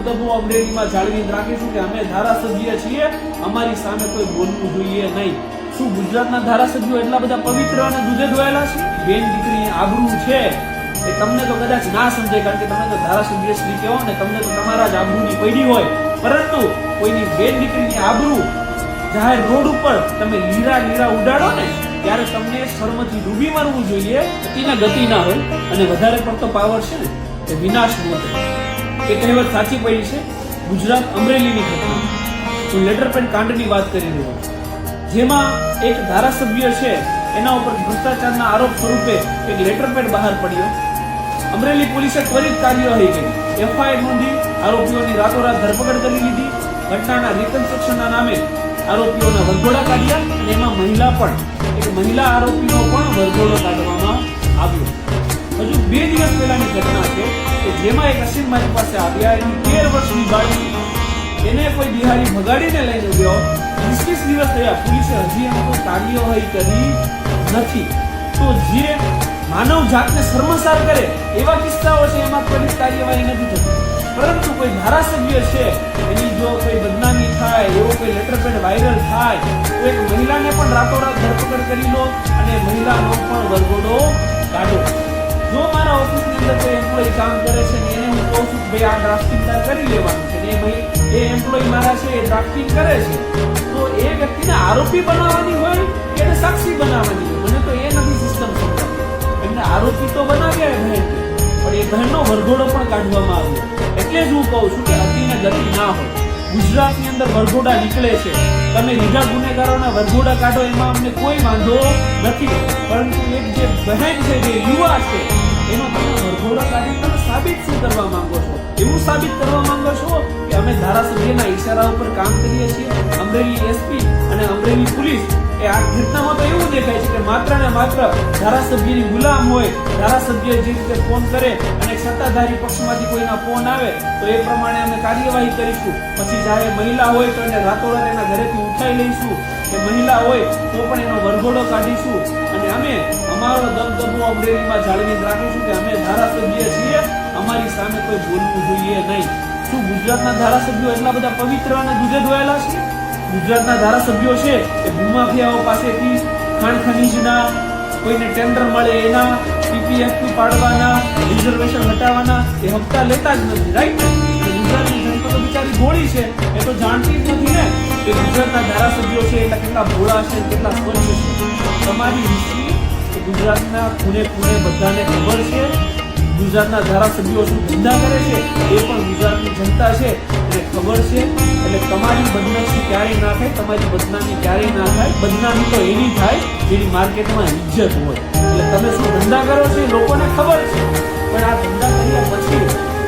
દબદબો અમરેલીમાં જાળવી રાખીશું કે અમે ધારાસભ્ય છીએ, અમારી સામે કોઈ બોલવું જોઈએ નહીં. શું ગુજરાતના ધારાસભ્યો એટલા બધા પવિત્ર અને દૂધે ધોયેલા છે? બેન દીકરીની આબરૂ છે એ તમને તો કદાચ ના સમજાય, કારણ કે તમે તો ધારાસભ્ય શ્રી કહો ને, તમને તો તમારા જ આબરૂની પડી હોય. પરંતુ કોઈની બેન દીકરીની આબરૂ જાહેર રોડ ઉપર તમે લીરા ઉડાડો ને, ત્યારે તમને શરમથી ડૂબી મરવું જોઈએ. ગતિના ગતિ ના હોય અને વધારે પડતો પાવર છે ને એ વિનાશ ન થાય. એ કહેવત સાચી પડી છે. ગુજરાત અમરેલીની ઘટના, હું લેટર પેડ કાંડની વાત કરી રહ્યો છું, જેમાં એક ધારાસભ્ય છે એના ઉપર ભ્રષ્ટાચારના આરોપ સ્વરૂપે એક લેટર પેડ બહાર પડ્યો. અમરેલી પોલીસે ત્વરિત કાર્યવાહી કરી, એફઆઈઆર નોંધી, આરોપીઓની રાતોરાત ધરપકડ કરી લીધી. ઘટનાના રિકન્સ્ટ્રક્શનના નામે આરોપીઓના વરઘોડા કાઢ્યા અને એમાં એક મહિલા આરોપીનો પણ વરઘોડો કાઢવામાં આવ્યો. હજુ 2 દિવસ પહેલાની ઘટના છે કે જેમાં એક અસીમ મારી પાસે આવ્યા, એની 13 વર્ષની બાળકી, એને કોઈ બિહારી ભગાડીને લઈને ગયો. 20 દિવસ થયા, પોલીસે હજી એનો કોઈ કાર્યવાહી કરી નથી. તો જે માનવ જાતને શર્મસાર કરે એવા કિસ્સાઓ છે, એમાં કોઈ કાર્યવાહી નથી થતી. પરંતુ કોઈ ધારાસભ્ય છે એની જો કોઈ બદનામી થાય, એવો કોઈ લેટર પેડ વાયરલ થાય, તો એક મહિલાને પણ રાતોરાત ધરપકડ કરી લો અને મહિલાનો પણ વરઘોડો કાઢો. જો મારા ઓફિસની અંદર કોઈ એમ્પ્લોય કામ કરે છે ને એને હું કહું છું ભાઈ આ ડ્રાફ્ટિંગ કરી લેવાનું છે, ને એ એમ્પ્લોય મારા છે એ ડ્રાફ્ટિંગ કરે છે, તો એ વ્યક્તિને આરોપી બનાવવાની હોય કે એને સાક્ષી બનાવવાની હોય? મને તો એ નથી સિસ્ટમ સમજાતી. એમને આરોપી તો બનાવ્યા બહેન, પણ એ બહેનનો વરઘોડો પણ કાઢવામાં આવ્યો. એટલે જ હું કહું છું કે અતિને ગતિ ના હોય. ગુજરાતની અંદર વરઘોડા નીકળે છે, તમે લીધા ગુનેગારોના વરઘોડા કાઢો, એમાં અમને કોઈ વાંધો નથી. પરંતુ એક જે બહેન છે, જે યુવા છે, એનો તમે વરઘોડા કાઢી તમે સાબિત શું કરવા માંગો છો? એવું સાબિત કરવા માંગો છો કે અમે ધારાસભ્યના ઈશારા ઉપર કામ કરીએ છીએ? અમરેલી એસપી અને અમરેલી પોલીસ એ આ ઘટનામાં તો એવું દેખાય છે કે માત્ર ને માત્ર ધારાસભ્યની ગુલામ હોય. ધારાસભ્ય જે રીતે ફોન કરે અને સત્તાધારી પક્ષમાંથી કોઈના ફોન આવે તો એ પ્રમાણે અમે કાર્યવાહી કરીશું. પછી જ્યારે મહિલા હોય તો એને રાતોરાત એના ઘરેથી ઉઠાઈ લઈશું, કે મહિલા હોય તો પણ એનો વરઘોડો કાઢીશું. અને અમે અમારો દબદબો અમરેલીમાં જાળવી રાખીશું કે અમે ધારાસભ્ય છીએ, અમારી સામે કોઈ બોલવું જોઈએ નહીં. શું ગુજરાતના ધારાસભ્યો એટલા બધા પવિત્ર અને દૂધે ધોયેલા છે? ગુજરાતના ધારાસભ્યો છે એ ભૂમાફિયાઓ પાસેથી ખાણ ખનીજના, કોઈને ટેન્ડર મળે એના, પીપીએફપી પાડવાના, રિઝર્વેશન હટાવવાના એ હપ્તા લેતા જ નથી, રાઈટ? ગુજરાતની જનતા તો બિચારી ભોળી છે, એ તો જાણતી જ નથી ને કે ગુજરાતના ધારાસભ્યો છે એટલા કેટલા ભોળા છે, કેટલા સ્વચ્છ છે. તમારી હિસ્ટ્રી ગુજરાતના ખૂણે બધાને ખબર છે. ગુજરાતના ધારાસભ્યો શું ધંધા કરે છે એ પણ ગુજરાતની જનતા છે એને ખબર છે. એટલે તમારી બદનામી ક્યારેય ના થાય, તમારી બદનામી ક્યારેય ના થાય. બદનામી તો એની થાય જેની માર્કેટમાં ઇજ્જત હોય. એટલે તમે શું ધંધા કરો છો લોકોને ખબર છે, પણ આ ધંધા કર્યા પછી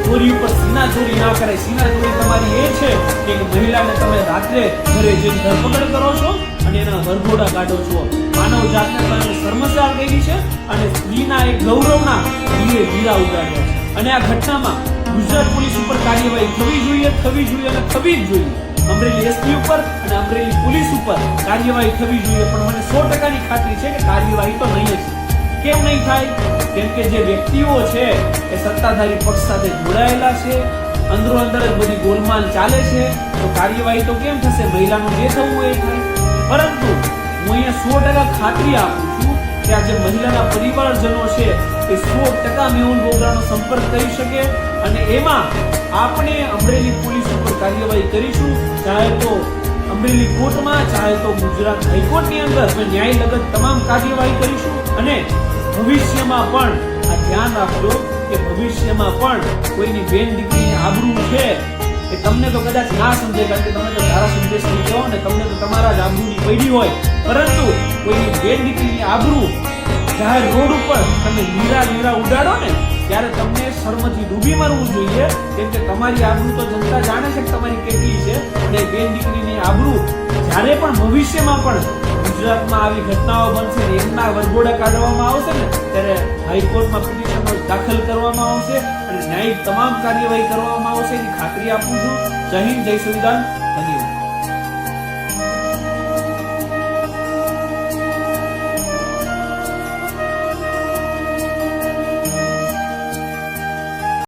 ચોરી ઉપર સીના ચોરી ના કરાય. સીના ચોરી તમારી એ છે કે મહિલાને તમે રાત્રે ઘરે જઈને ધરપકડ કરો છો અને એના વરઘોડા કાઢો છો. માનવ જાતને તમે શર્મસાર કરી છે અને સ્ત્રીના એક ગૌરવના હીરા ઉડાડ્યા છે. અને આ ઘટનામાં ગુજરાત પોલીસ ઉપર કાર્યવાહી થવી જોઈએ અને થવી જ જોઈએ. અમરેલી એસપી ઉપર અને અમરેલી પોલીસ ઉપર કાર્યવાહી થવી જોઈએ. પણ મને 100%ની ખાતરી છે કે કાર્યવાહી તો નહીં જ. કેમ નહીં થાય? કેમ કે જે વ્યક્તિઓ છે એ સત્તાધારી પક્ષ સાથે જોડાયેલા છે, અંદરો અંદર જ બધી ગોલમાલ ચાલે છે, તો કાર્યવાહી તો કેમ થશે? મહિલાનું જે થવું એ થાય. પરંતુ હું અહીંયા 100% ખાતરી આપું છું કે આ જે મહિલાના પરિવારજનો છે એ 100% મેહુલ બોગરાનો સંપર્ક કરી શકે અને એમાં આપણે અમરેલી પોલીસ ઉપર કાર્યવાહી કરીશું. ચાહે તો અમરેલી કોર્ટમાં, ચાહે તો ગુજરાત હાઈકોર્ટની અંદર અમે ન્યાય લગત તમામ કાર્યવાહી કરીશું. અને ભવિષ્યમાં પણ આ ધ્યાન રાખજો કે ભવિષ્યમાં પણ કોઈની બેન દીકરીની આબરૂ છે એ તમને તો કદાચ ના સમજે, કારણ કે તમે તો ધારાસભ્ય શ્રી કહો ને, તમને તો તમારા જ આબરૂની પડી હોય. પરંતુ કોઈની બેન દીકરીની આબરૂ જાહેર રોડ ઉપર તમે લીરા ઉડાડો ને, ત્યારે તમને શર્મથી ડૂબી મરવું જોઈએ. કેમ કે તમારી આબરૂ તો જનતા જાણે છે કે તમારી કેટલી છે. અને બેન દીકરીની આબરૂ જ્યારે પણ ભવિષ્યમાં પણ ગુજરાતમાં આવી ઘટનાઓ બનશે ને એમના વરઘોડા કાઢવામાં આવશે ને, ત્યારે હાઈકોર્ટમાં પિટિશન દાખલ કરવામાં આવશે અને ન્યાયિક તમામ કાર્યવાહી કરવામાં આવશે એની ખાતરી આપું છું. જય હિન્દ, જય સંવિધાન, ધન્યવાદ.